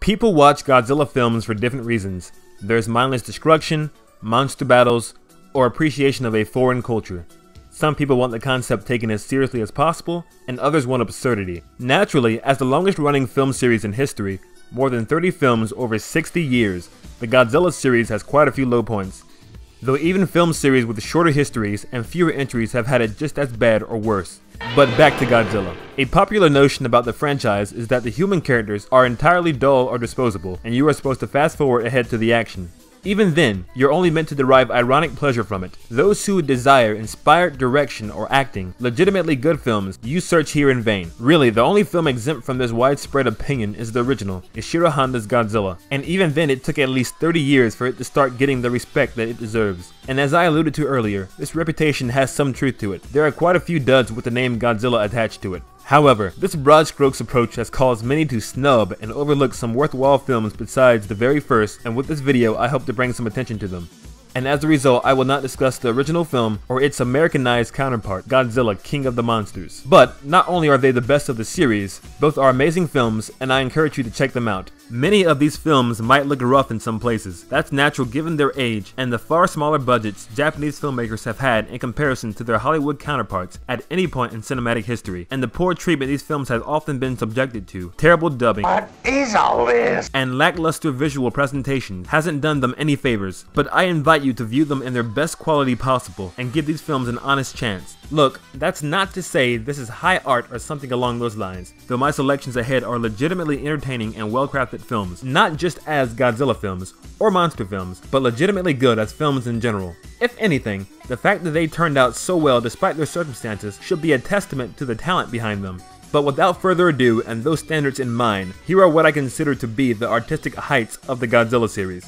People watch Godzilla films for different reasons. There's mindless destruction, monster battles, or appreciation of a foreign culture. Some people want the concept taken as seriously as possible, and others want absurdity. Naturally, as the longest running film series in history, more than 30 films over 60 years, the Godzilla series has quite a few low points. Though even film series with shorter histories and fewer entries have had it just as bad or worse. But back to Godzilla. A popular notion about the franchise is that the human characters are entirely dull or disposable, and you are supposed to fast forward ahead to the action. Even then, you're only meant to derive ironic pleasure from it. Those who desire inspired direction or acting, legitimately good films, you search here in vain. Really, the only film exempt from this widespread opinion is the original, Ishiro Honda's Godzilla. And even then it took at least 30 years for it to start getting the respect that it deserves. And as I alluded to earlier, this reputation has some truth to it. There are quite a few duds with the name Godzilla attached to it. However, this broad strokes approach has caused many to snub and overlook some worthwhile films besides the very first, and with this video I hope to bring some attention to them. And as a result, I will not discuss the original film or its Americanized counterpart, Godzilla King of the Monsters. But not only are they the best of the series, both are amazing films and I encourage you to check them out. Many of these films might look rough in some places. That's natural given their age and the far smaller budgets Japanese filmmakers have had in comparison to their Hollywood counterparts at any point in cinematic history, and the poor treatment these films have often been subjected to, terrible dubbing, what is all this? And lackluster visual presentation hasn't done them any favors. But I invite you to view them in their best quality possible and give these films an honest chance. Look, that's not to say this is high art or something along those lines, though my selections ahead are legitimately entertaining and well-crafted films, not just as Godzilla films or monster films, but legitimately good as films in general. If anything, the fact that they turned out so well despite their circumstances should be a testament to the talent behind them. But without further ado, and those standards in mind, here are what I consider to be the artistic heights of the Godzilla series.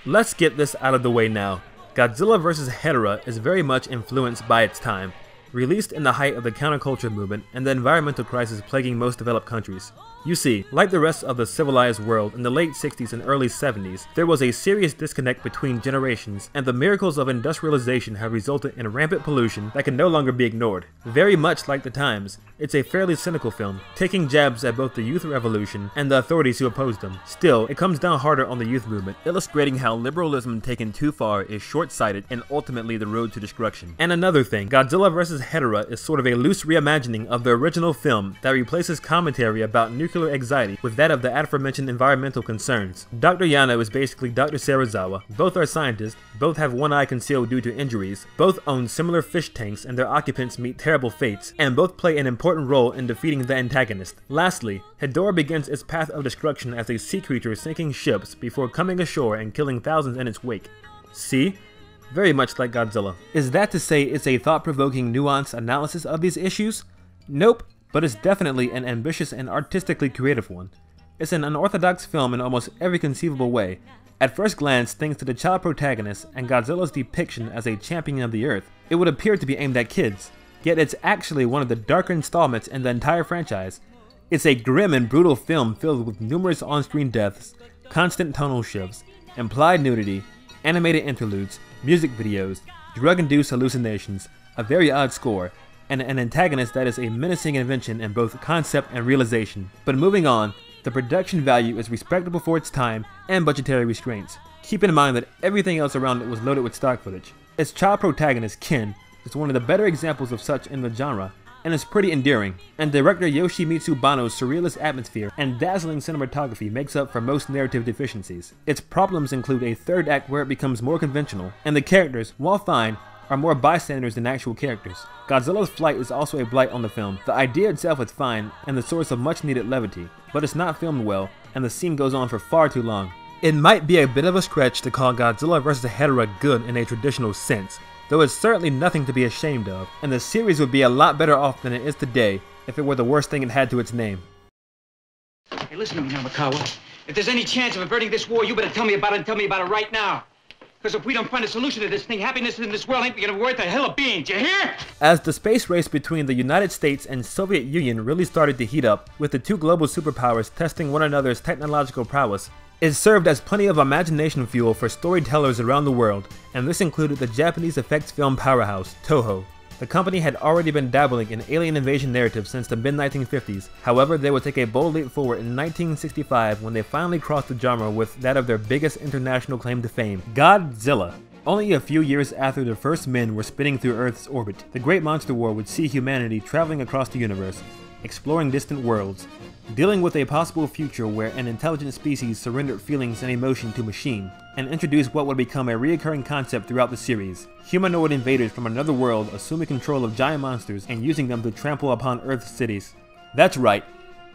Let's get this out of the way now. Godzilla vs. Hedorah is very much influenced by its time. Released in the height of the counterculture movement and the environmental crisis plaguing most developed countries. You see, like the rest of the civilized world in the late 60s and early 70s, there was a serious disconnect between generations, and the miracles of industrialization have resulted in rampant pollution that can no longer be ignored. Very much like the times, it's a fairly cynical film, taking jabs at both the youth revolution and the authorities who opposed them. Still, it comes down harder on the youth movement, illustrating how liberalism taken too far is short-sighted and ultimately the road to destruction. And another thing, Godzilla vs. Hedorah is sort of a loose reimagining of the original film that replaces commentary about nuclear anxiety with that of the aforementioned environmental concerns. Dr. Yano is basically Dr. Serizawa. Both are scientists, both have one eye concealed due to injuries, both own similar fish tanks and their occupants meet terrible fates, and both play an important role in defeating the antagonist. Lastly, Hedorah begins its path of destruction as a sea creature sinking ships before coming ashore and killing thousands in its wake. See? Very much like Godzilla. Is that to say it's a thought-provoking, nuanced analysis of these issues? Nope. But it's definitely an ambitious and artistically creative one. It's an unorthodox film in almost every conceivable way. At first glance, thanks to the child protagonist and Godzilla's depiction as a champion of the earth, it would appear to be aimed at kids. Yet it's actually one of the darker installments in the entire franchise. It's a grim and brutal film filled with numerous on-screen deaths, constant tonal shifts, implied nudity, animated interludes, music videos, drug-induced hallucinations, a very odd score, and an antagonist that is a menacing invention in both concept and realization. But moving on, the production value is respectable for its time and budgetary restraints. Keep in mind that everything else around it was loaded with stock footage. Its child protagonist, Ken, is one of the better examples of such in the genre, and is pretty endearing, and director Yoshimitsu Banno's surrealist atmosphere and dazzling cinematography makes up for most narrative deficiencies. Its problems include a third act where it becomes more conventional, and the characters, while fine, are more bystanders than actual characters. Godzilla's flight is also a blight on the film. The idea itself is fine and the source of much needed levity, but it's not filmed well, and the scene goes on for far too long. It might be a bit of a stretch to call Godzilla vs. Hedorah good in a traditional sense, though it's certainly nothing to be ashamed of, and the series would be a lot better off than it is today if it were the worst thing it had to its name. Hey, listen to me now, Mikawa. If there's any chance of averting this war, you better tell me about it and tell me about it right now. Because if we don't find a solution to this thing, happiness in this world ain't gonna be worth a hill of beans, you hear? As the space race between the United States and Soviet Union really started to heat up, with the two global superpowers testing one another's technological prowess, It served as plenty of imagination fuel for storytellers around the world, and this included the Japanese effects film powerhouse, Toho. The company had already been dabbling in alien invasion narratives since the mid-1950s, however they would take a bold leap forward in 1965 when they finally crossed the genre with that of their biggest international claim to fame, Godzilla. Only a few years after the first men were spinning through Earth's orbit, the Great Monster War would see humanity traveling across the universe, exploring distant worlds, dealing with a possible future where an intelligent species surrendered feelings and emotion to machine, and introduced what would become a recurring concept throughout the series: humanoid invaders from another world assuming control of giant monsters and using them to trample upon Earth's cities. That's right,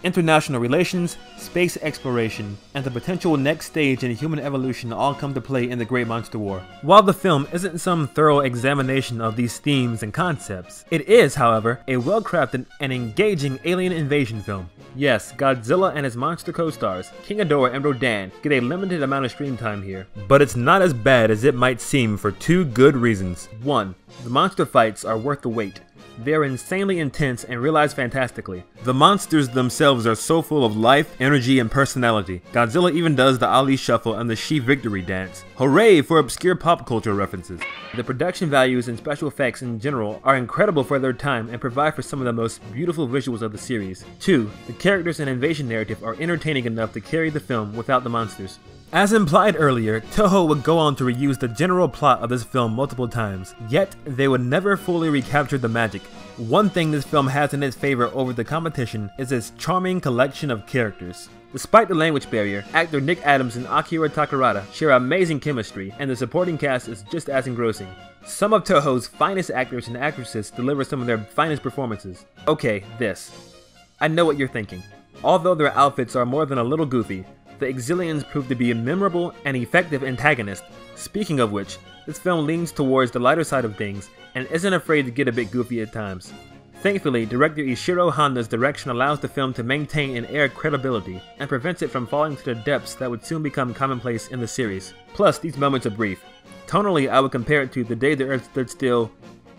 international relations, space exploration, and the potential next stage in human evolution all come to play in the Great Monster War. While the film isn't some thorough examination of these themes and concepts, it is, however, a well-crafted and engaging alien invasion film. Yes, Godzilla and his monster co-stars, King Hedorah and Rodan, get a limited amount of screen time here, but it's not as bad as it might seem for two good reasons. 1. The monster fights are worth the wait. They are insanely intense and realized fantastically. The monsters themselves are so full of life, energy, and personality. Godzilla even does the Ali Shuffle and the She Victory dance. Hooray for obscure pop culture references. The production values and special effects in general are incredible for their time and provide for some of the most beautiful visuals of the series. 2. The characters and invasion narrative are entertaining enough to carry the film without the monsters. As implied earlier, Toho would go on to reuse the general plot of this film multiple times, yet they would never fully recapture the magic. One thing this film has in its favor over the competition is its charming collection of characters. Despite the language barrier, actor Nick Adams and Akira Takarada share amazing chemistry, and the supporting cast is just as engrossing. Some of Toho's finest actors and actresses deliver some of their finest performances. Okay, this. I know what you're thinking. Although their outfits are more than a little goofy, the Exilians prove to be a memorable and effective antagonist. Speaking of which, this film leans towards the lighter side of things and isn't afraid to get a bit goofy at times. Thankfully, director Ishiro Honda's direction allows the film to maintain an air of credibility and prevents it from falling to the depths that would soon become commonplace in the series. Plus, these moments are brief. Tonally, I would compare it to The Day the Earth Stood Still,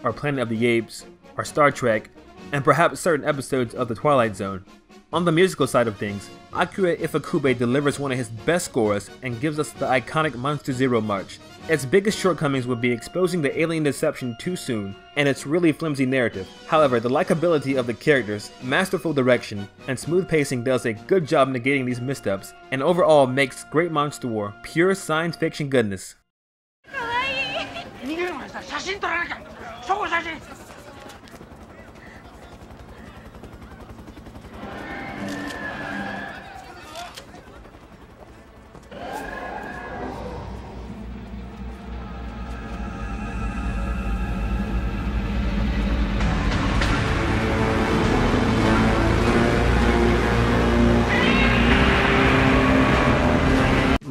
or Planet of the Apes, or Star Trek, and perhaps certain episodes of The Twilight Zone. On the musical side of things, Akira Ifukube delivers one of his best scores and gives us the iconic Monster Zero March. Its biggest shortcomings would be exposing the alien deception too soon, and its really flimsy narrative. However, the likability of the characters, masterful direction, and smooth pacing does a good job negating these missteps, and overall makes Great Monster War pure science fiction goodness.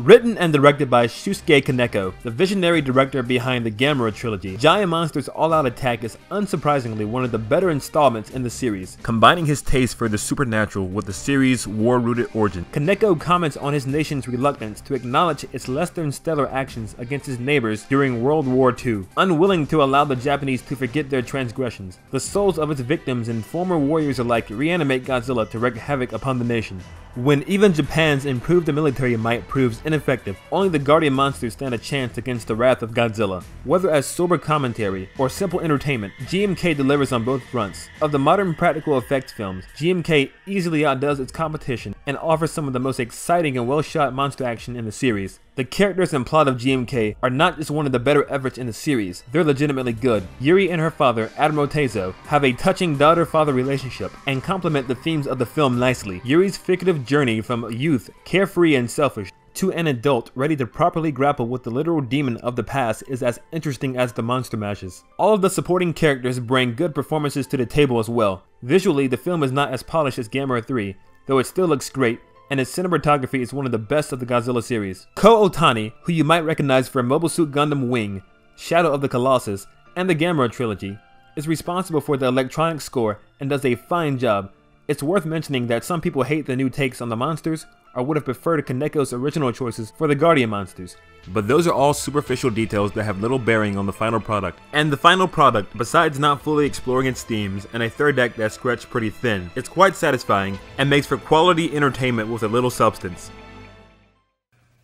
Written and directed by Shusuke Kaneko, the visionary director behind the Gamera trilogy, Giant Monster's All-Out Attack is unsurprisingly one of the better installments in the series, combining his taste for the supernatural with the series' war-rooted origin. Kaneko comments on his nation's reluctance to acknowledge its less than stellar actions against its neighbors during World War II, unwilling to allow the Japanese to forget their transgressions. The souls of its victims and former warriors alike reanimate Godzilla to wreak havoc upon the nation. When even Japan's improved military might proves ineffective, only the Guardian monsters stand a chance against the wrath of Godzilla. Whether as sober commentary or simple entertainment, GMK delivers on both fronts. Of the modern practical effects films, GMK easily outdoes its competition and offers some of the most exciting and well-shot monster action in the series. The characters and plot of GMK are not just one of the better efforts in the series, they're legitimately good. Yuri and her father, Admiral Tezo, have a touching daughter-father relationship and complement the themes of the film nicely. Yuri's figurative journey from youth, carefree and selfish, to an adult ready to properly grapple with the literal demon of the past is as interesting as the monster mashes. All of the supporting characters bring good performances to the table as well. Visually, the film is not as polished as Gamera 3, though it still looks great, and its cinematography is one of the best of the Godzilla series. Ko Otani, who you might recognize for Mobile Suit Gundam Wing, Shadow of the Colossus, and the Gamera trilogy, is responsible for the electronic score and does a fine job. It's worth mentioning that some people hate the new takes on the monsters, or would have preferred Kaneko's original choices for the Guardian monsters. But those are all superficial details that have little bearing on the final product. And the final product, besides not fully exploring its themes and a third act that's stretched pretty thin, it's quite satisfying and makes for quality entertainment with a little substance.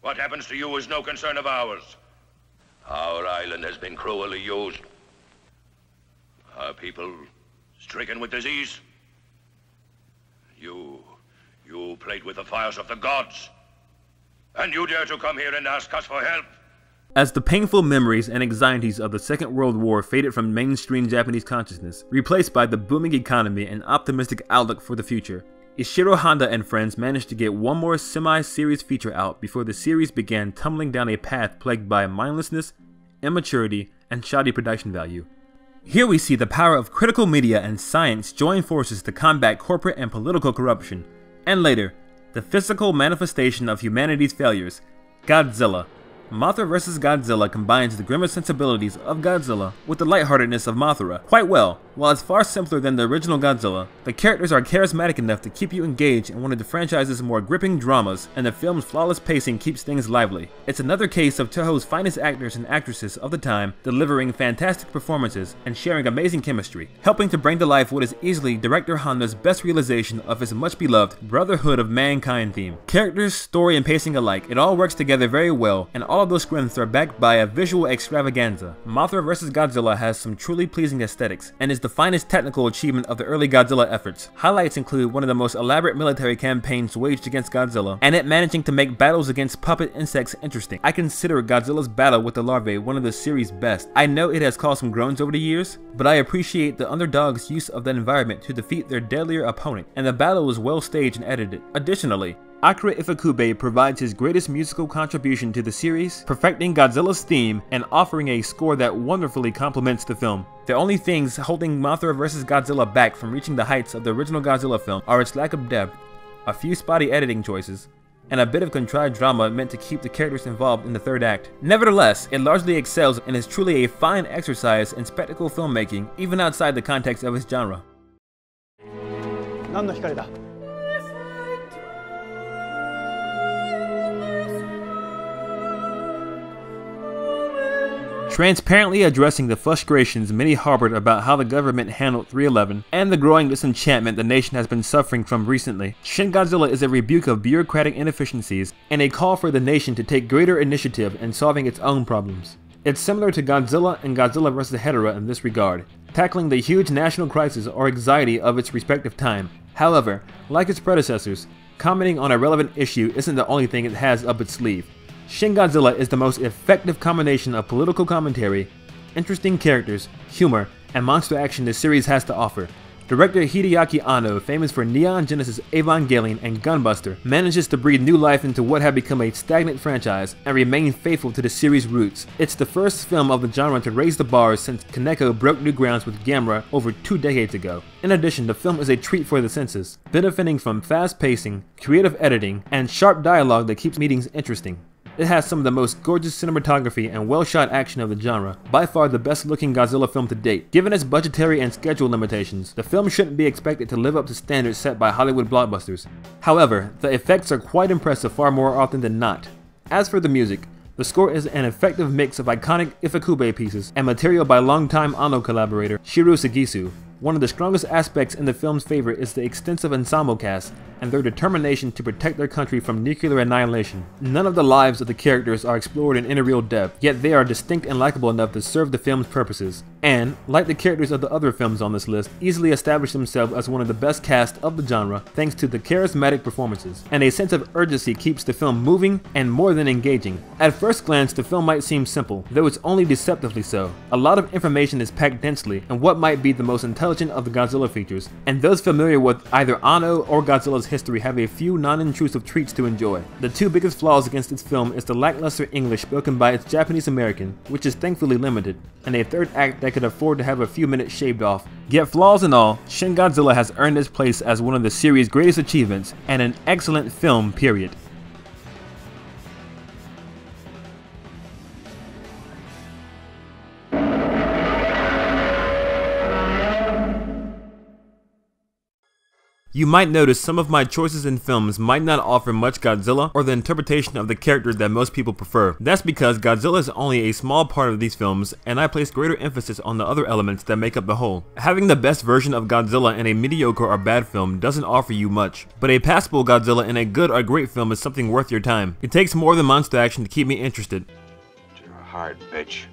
What happens to you is no concern of ours. Our island has been cruelly used. Our people stricken with disease. You played with the fires of the gods. And you dare to come here and ask us for help? As the painful memories and anxieties of the Second World War faded from mainstream Japanese consciousness, replaced by the booming economy and optimistic outlook for the future, Ishiro Honda and friends managed to get one more semi-serious feature out before the series began tumbling down a path plagued by mindlessness, immaturity, and shoddy production value. Here we see the power of critical media and science join forces to combat corporate and political corruption, and later, the physical manifestation of humanity's failures, Godzilla. Mothra vs. Godzilla combines the grimmest sensibilities of Godzilla with the lightheartedness of Mothra quite well. While it's far simpler than the original Godzilla, the characters are charismatic enough to keep you engaged in one of the franchise's more gripping dramas, and the film's flawless pacing keeps things lively. It's another case of Toho's finest actors and actresses of the time delivering fantastic performances and sharing amazing chemistry, helping to bring to life what is easily director Honda's best realization of his much-beloved Brotherhood of Mankind theme. Characters, story, and pacing alike, it all works together very well, and all of those strengths are backed by a visual extravaganza. Mothra vs. Godzilla has some truly pleasing aesthetics, and is the finest technical achievement of the early Godzilla efforts. Highlights include one of the most elaborate military campaigns waged against Godzilla, and it managing to make battles against puppet insects interesting. I consider Godzilla's battle with the larvae one of the series' best. I know it has caused some groans over the years, but I appreciate the underdog's use of that environment to defeat their deadlier opponent, and the battle was well staged and edited. Additionally, Akira Ifukube provides his greatest musical contribution to the series, perfecting Godzilla's theme and offering a score that wonderfully complements the film. The only things holding Mothra vs. Godzilla back from reaching the heights of the original Godzilla film are its lack of depth, a few spotty editing choices, and a bit of contrived drama meant to keep the characters involved in the third act. Nevertheless, it largely excels and is truly a fine exercise in spectacle filmmaking, even outside the context of its genre. Transparently addressing the frustrations many harbored about how the government handled 311 and the growing disenchantment the nation has been suffering from recently, Shin Godzilla is a rebuke of bureaucratic inefficiencies and a call for the nation to take greater initiative in solving its own problems. It's similar to Godzilla and Godzilla vs. Hedorah in this regard, tackling the huge national crisis or anxiety of its respective time. However, like its predecessors, commenting on a relevant issue isn't the only thing it has up its sleeve. Shin Godzilla is the most effective combination of political commentary, interesting characters, humor, and monster action the series has to offer. Director Hideaki Anno, famous for Neon Genesis Evangelion and Gunbuster, manages to breathe new life into what had become a stagnant franchise and remain faithful to the series' roots. It's the first film of the genre to raise the bar since Kaneko broke new grounds with Gamera over 2 decades ago. In addition, the film is a treat for the senses, benefiting from fast pacing, creative editing, and sharp dialogue that keeps meetings interesting. It has some of the most gorgeous cinematography and well-shot action of the genre, by far the best-looking Godzilla film to date. Given its budgetary and schedule limitations, the film shouldn't be expected to live up to standards set by Hollywood blockbusters. However, the effects are quite impressive far more often than not. As for the music, the score is an effective mix of iconic Ifukube pieces and material by longtime Anno collaborator Shiro Sugisu. One of the strongest aspects in the film's favor is the extensive ensemble cast and their determination to protect their country from nuclear annihilation. None of the lives of the characters are explored in any real depth, yet they are distinct and likable enough to serve the film's purposes, and, like the characters of the other films on this list, easily establish themselves as one of the best cast of the genre thanks to the charismatic performances, and a sense of urgency keeps the film moving and more than engaging. At first glance, the film might seem simple, though it's only deceptively so. A lot of information is packed densely in what might be the most intelligent of the Godzilla features, and those familiar with either Anno or Godzilla's history have a few non-intrusive treats to enjoy. The two biggest flaws against this film is the lackluster English spoken by its Japanese American, which is thankfully limited, and a third act that could afford to have a few minutes shaved off. Yet flaws and all, Shin Godzilla has earned its place as one of the series' greatest achievements and an excellent film, period. You might notice some of my choices in films might not offer much Godzilla or the interpretation of the character that most people prefer. That's because Godzilla is only a small part of these films, and I place greater emphasis on the other elements that make up the whole. Having the best version of Godzilla in a mediocre or bad film doesn't offer you much, but a passable Godzilla in a good or great film is something worth your time. It takes more than monster action to keep me interested. You're a hard bitch.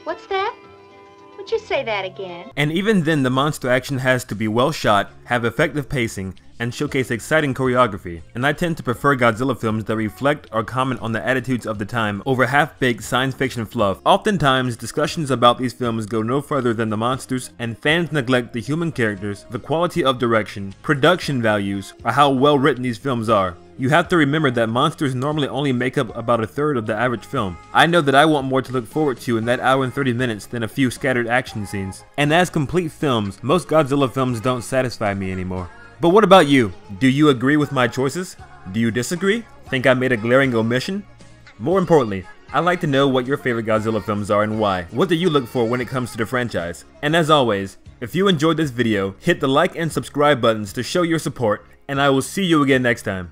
What's that? Would you say that again? And even then, the monster action has to be well shot, have effective pacing, and showcase exciting choreography. And I tend to prefer Godzilla films that reflect or comment on the attitudes of the time over half-baked science fiction fluff. Oftentimes, discussions about these films go no further than the monsters, and fans neglect the human characters, the quality of direction, production values, or how well written these films are. You have to remember that monsters normally only make up about a third of the average film. I know that I want more to look forward to in that hour and 30 minutes than a few scattered action scenes. And as complete films, most Godzilla films don't satisfy me anymore. But what about you? Do you agree with my choices? Do you disagree? Think I made a glaring omission? More importantly, I'd like to know what your favorite Godzilla films are and why. What do you look for when it comes to the franchise? And as always, if you enjoyed this video, hit the like and subscribe buttons to show your support, and I will see you again next time.